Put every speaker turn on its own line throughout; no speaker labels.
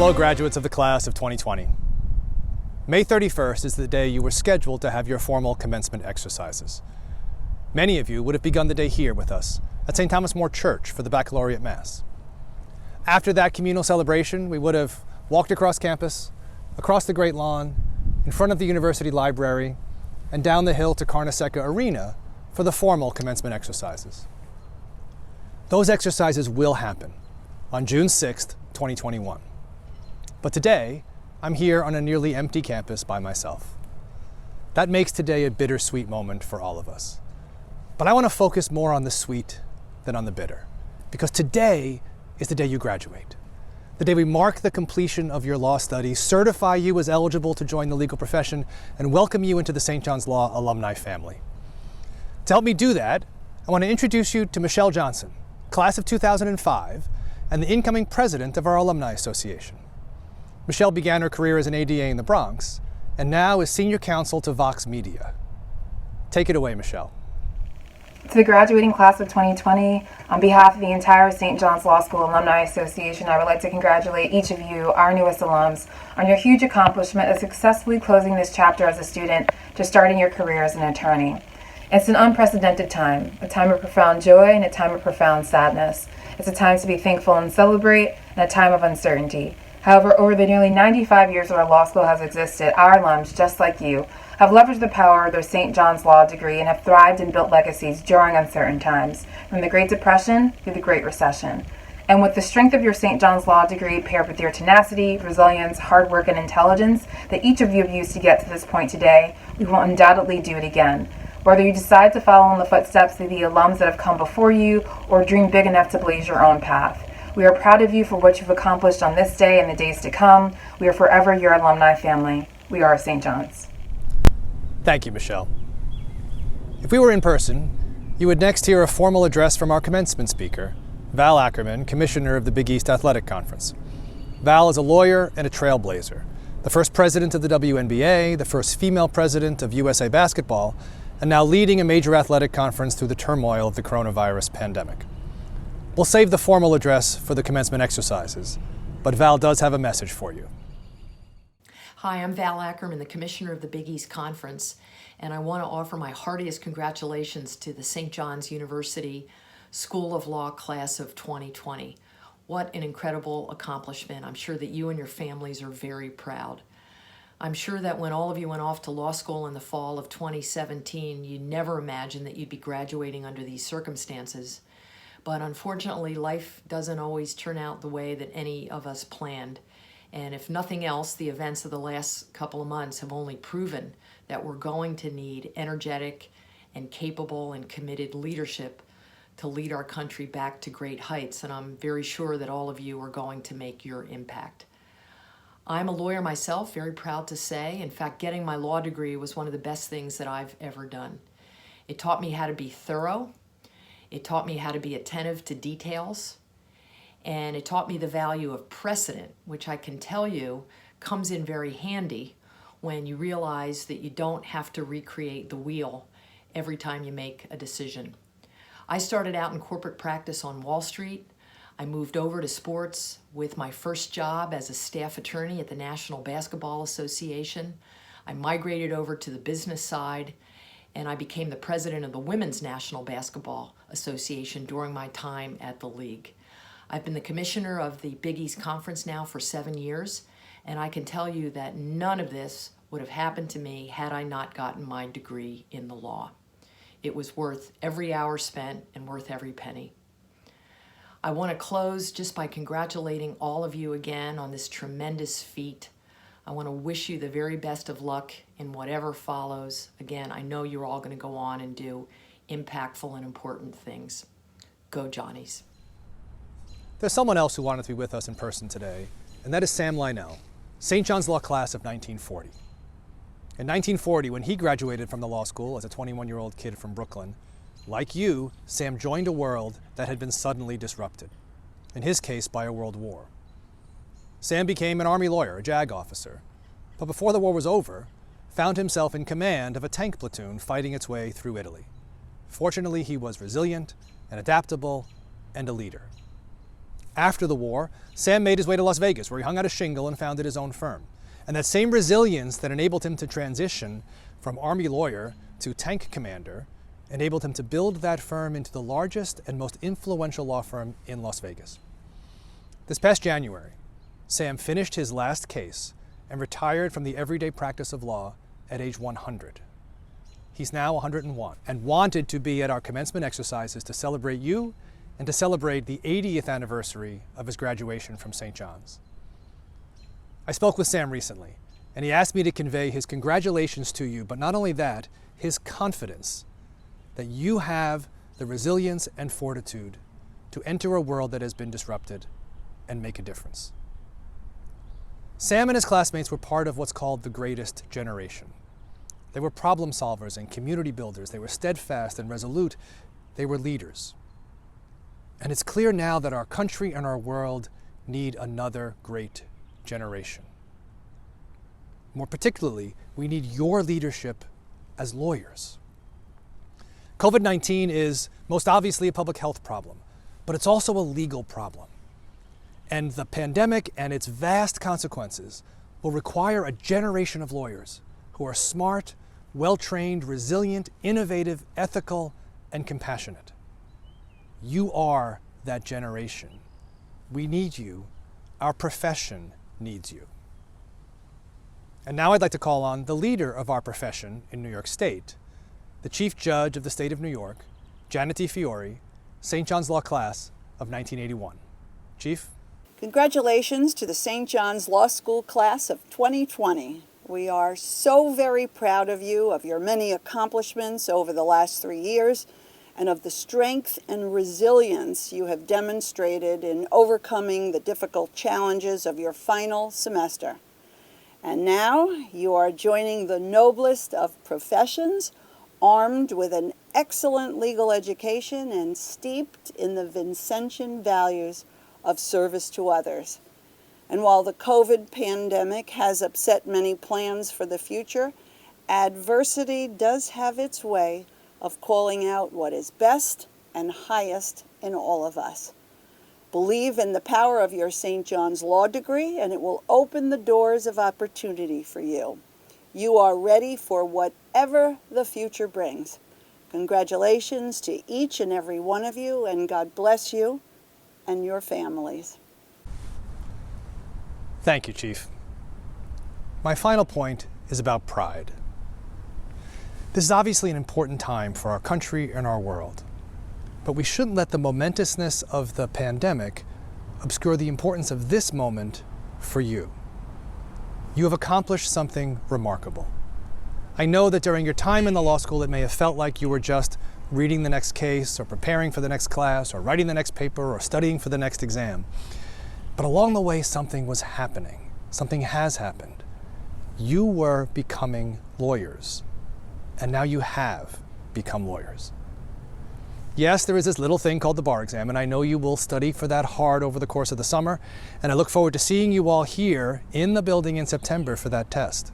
Hello, graduates of the class of 2020. May 31st is the day you were scheduled to have your formal commencement exercises. Many of you would have begun the day here with us at St. Thomas More Church for the Baccalaureate Mass. After that communal celebration, we would have walked across campus, across the Great Lawn, in front of the University Library, and down the hill to Carnesecca Arena for the formal commencement exercises. Those exercises will happen on June 6th, 2021. But today, I'm here on a nearly empty campus by myself. That makes today a bittersweet moment for all of us. But I want to focus more on the sweet than on the bitter, because today is the day you graduate. The day we mark the completion of your law studies, certify you as eligible to join the legal profession, and welcome you into the St. John's Law alumni family. To help me do that, I want to introduce you to Michelle Johnson, class of 2005, and the incoming president of our Alumni Association. Michelle began her career as an ADA in the Bronx, and now is senior counsel to Vox Media. Take it away, Michelle.
To the graduating class of 2020, on behalf of the entire St. John's Law School Alumni Association, I would like to congratulate each of you, our newest alums, on your huge accomplishment of successfully closing this chapter as a student to starting your career as an attorney. It's an unprecedented time, a time of profound joy and a time of profound sadness. It's a time to be thankful and celebrate, and a time of uncertainty. However, over the nearly 95 years that our law school has existed, our alums, just like you, have leveraged the power of their St. John's Law degree and have thrived and built legacies during uncertain times, from the Great Depression through the Great Recession. And with the strength of your St. John's Law degree paired with your tenacity, resilience, hard work, and intelligence that each of you have used to get to this point today, we will undoubtedly do it again. Whether you decide to follow in the footsteps of the alums that have come before you or dream big enough to blaze your own path, we are proud of you for what you've accomplished on this day and the days to come. We are forever your alumni family. We are St. John's.
Thank you, Michelle. If we were in person, you would next hear a formal address from our commencement speaker, Val Ackerman, Commissioner of the Big East Athletic Conference. Val is a lawyer and a trailblazer, the first president of the WNBA, the first female president of USA Basketball, and now leading a major athletic conference through the turmoil of the coronavirus pandemic. We'll save the formal address for the commencement exercises, but Val does have a message for you.
Hi, I'm Val Ackerman, the Commissioner of the Big East Conference, and I want to offer my heartiest congratulations to the St. John's University School of Law class of 2020. What an incredible accomplishment. I'm sure that you and your families are very proud. I'm sure that when all of you went off to law school in the fall of 2017, you never imagined that you'd be graduating under these circumstances. But unfortunately, life doesn't always turn out the way that any of us planned. And if nothing else, the events of the last couple of months have only proven that we're going to need energetic and capable and committed leadership to lead our country back to great heights. And I'm very sure that all of you are going to make your impact. I'm a lawyer myself, very proud to say. In fact, getting my law degree was one of the best things that I've ever done. It taught me how to be thorough. It taught me how to be attentive to details. And it taught me the value of precedent, which I can tell you comes in very handy when you realize that you don't have to recreate the wheel every time you make a decision. I started out in corporate practice on Wall Street. I moved over to sports with my first job as a staff attorney at the National Basketball Association. I migrated over to the business side, and I became the president of the Women's National Basketball Association during my time at the league. I've been the commissioner of the Big East Conference now for 7 years, and I can tell you that none of this would have happened to me had I not gotten my degree in the law. It was worth every hour spent and worth every penny. I want to close just by congratulating all of you again on this tremendous feat. I want to wish you the very best of luck in whatever follows. Again, I know you're all going to go on and do impactful and important things. Go Johnnies.
There's someone else who wanted to be with us in person today, and that is Sam Lionel, St. John's Law class of 1940. In 1940, when he graduated from the law school as a 21-year-old kid from Brooklyn, like you, Sam joined a world that had been suddenly disrupted, in his case by a world war. Sam became an Army lawyer, a JAG officer, but before the war was over, found himself in command of a tank platoon fighting its way through Italy. Fortunately, he was resilient and adaptable and a leader. After the war, Sam made his way to Las Vegas, where he hung out a shingle and founded his own firm. And that same resilience that enabled him to transition from Army lawyer to tank commander enabled him to build that firm into the largest and most influential law firm in Las Vegas. This past January, Sam finished his last case and retired from the everyday practice of law at age 100. He's now 101 and wanted to be at our commencement exercises to celebrate you and to celebrate the 80th anniversary of his graduation from St. John's. I spoke with Sam recently, and he asked me to convey his congratulations to you, but not only that, his confidence that you have the resilience and fortitude to enter a world that has been disrupted and make a difference. Sam and his classmates were part of what's called the greatest generation. They were problem solvers and community builders. They were steadfast and resolute. They were leaders. And it's clear now that our country and our world need another great generation. More particularly, we need your leadership as lawyers. COVID-19 is most obviously a public health problem, but it's also a legal problem. And the pandemic and its vast consequences will require a generation of lawyers who are smart, well-trained, resilient, innovative, ethical, and compassionate. You are that generation. We need you. Our profession needs you. And now I'd like to call on the leader of our profession in New York State, the Chief Judge of the State of New York, Janet DiFiore, St. John's Law Class of 1981. Chief?
Congratulations to the St. John's Law School Class of 2020. We are so very proud of you, of your many accomplishments over the last 3 years, and of the strength and resilience you have demonstrated in overcoming the difficult challenges of your final semester. And now you are joining the noblest of professions, armed with an excellent legal education and steeped in the Vincentian values of service to others. And while the COVID pandemic has upset many plans for the future, adversity does have its way of calling out what is best and highest in all of us. Believe in the power of your St. John's Law degree, and it will open the doors of opportunity for you. You are ready for whatever the future brings. Congratulations to each and every one of you, and God bless you and your families.
Thank you, Chief. My final point is about pride. This is obviously an important time for our country and our world, but we shouldn't let the momentousness of the pandemic obscure the importance of this moment for you. You have accomplished something remarkable. I know that during your time in the law school, it may have felt like you were just reading the next case or preparing for the next class or writing the next paper or studying for the next exam. But along the way, something was happening. Something has happened. You were becoming lawyers, and now you have become lawyers. Yes, there is this little thing called the bar exam, and I know you will study for that hard over the course of the summer, and I look forward to seeing you all here in the building in September for that test.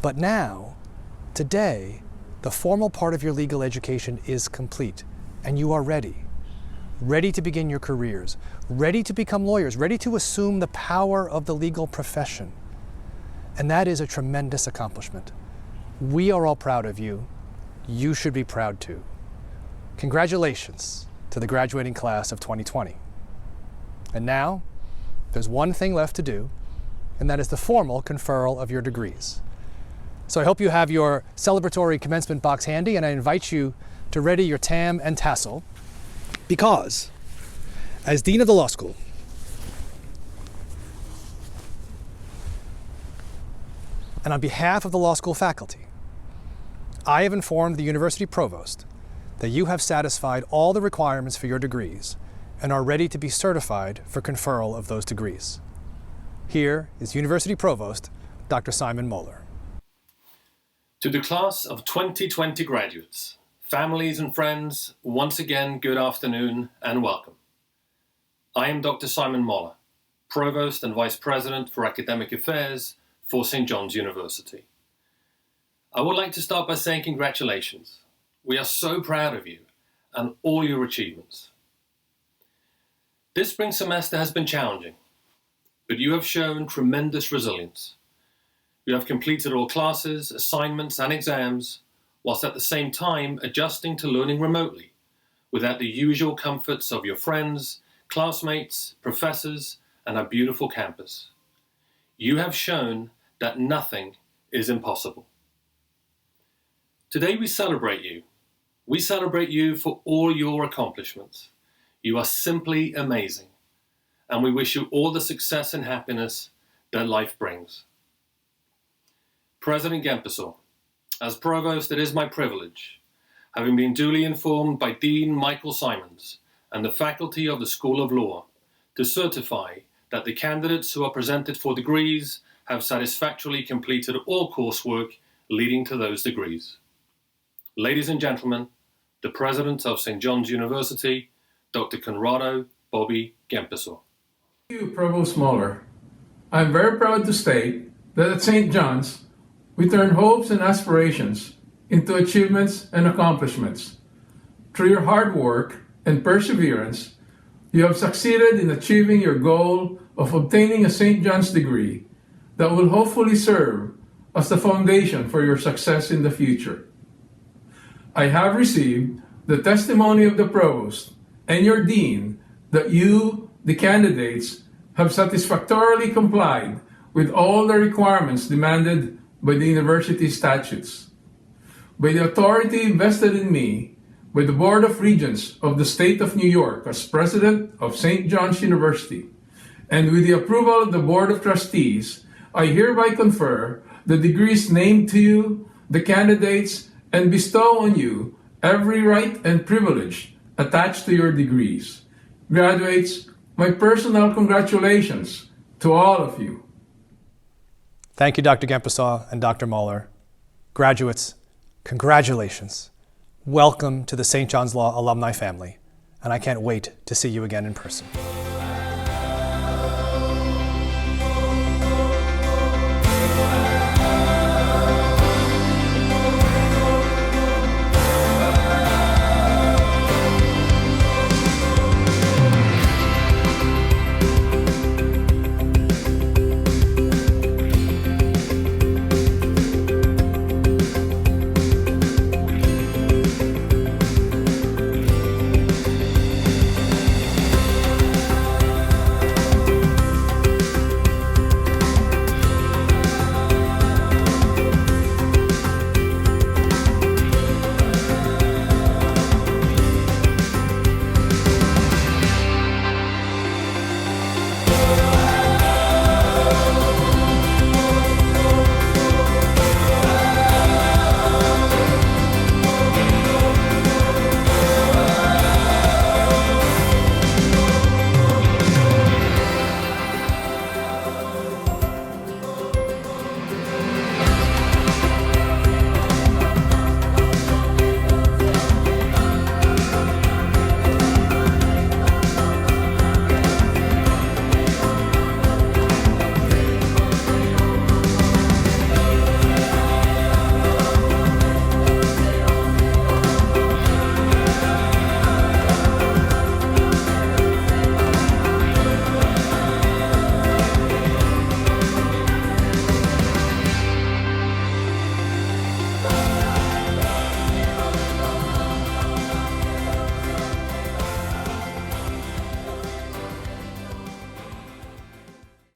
But now, today, the formal part of your legal education is complete, and you are ready. Ready to begin your careers, ready to become lawyers, ready to assume the power of the legal profession. And that is a tremendous accomplishment. We are all proud of you. You should be proud too. Congratulations to the graduating class of 2020. And now, there's one thing left to do, and that is the formal conferral of your degrees. So I hope you have your celebratory commencement box handy, and I invite you to ready your tam and tassel, because as Dean of the Law School, and on behalf of the law school faculty, I have informed the university provost that you have satisfied all the requirements for your degrees and are ready to be certified for conferral of those degrees. Here is University Provost, Dr. Simon Moeller.
To the class of 2020 graduates, families and friends, once again, good afternoon and welcome. I am Dr. Simon Moeller, Provost and Vice President for Academic Affairs for St. John's University. I would like to start by saying congratulations. We are so proud of you and all your achievements. This spring semester has been challenging, but you have shown tremendous resilience. You have completed all classes, assignments, and exams, whilst at the same time adjusting to learning remotely, without the usual comforts of your friends, classmates, professors, and our beautiful campus. You have shown that nothing is impossible. Today we celebrate you. We celebrate you for all your accomplishments. You are simply amazing, and we wish you all the success and happiness that life brings. President Gempersor, as Provost, it is my privilege, having been duly informed by Dean Michael Simons and the faculty of the School of Law, to certify that the candidates who are presented for degrees have satisfactorily completed all coursework leading to those degrees. Ladies and gentlemen, the President of St. John's University, Dr. Conrado Bobby Gempersor.
Thank you, Provost Muller. I'm very proud to state that at St. John's, we turn hopes and aspirations into achievements and accomplishments. Through your hard work and perseverance, you have succeeded in achieving your goal of obtaining a St. John's degree that will hopefully serve as the foundation for your success in the future. I have received the testimony of the Provost and your Dean that you, the candidates, have satisfactorily complied with all the requirements demanded by the university statutes. By the authority vested in me by the Board of Regents of the State of New York as President of St. John's University, and with the approval of the Board of Trustees, I hereby confer the degrees named to you, the candidates, and bestow on you every right and privilege attached to your degrees. Graduates, my personal congratulations to all of you.
Thank you, Dr. Gempersor and Dr. Muller. Graduates, congratulations. Welcome to the St. John's Law alumni family, and I can't wait to see you again in person.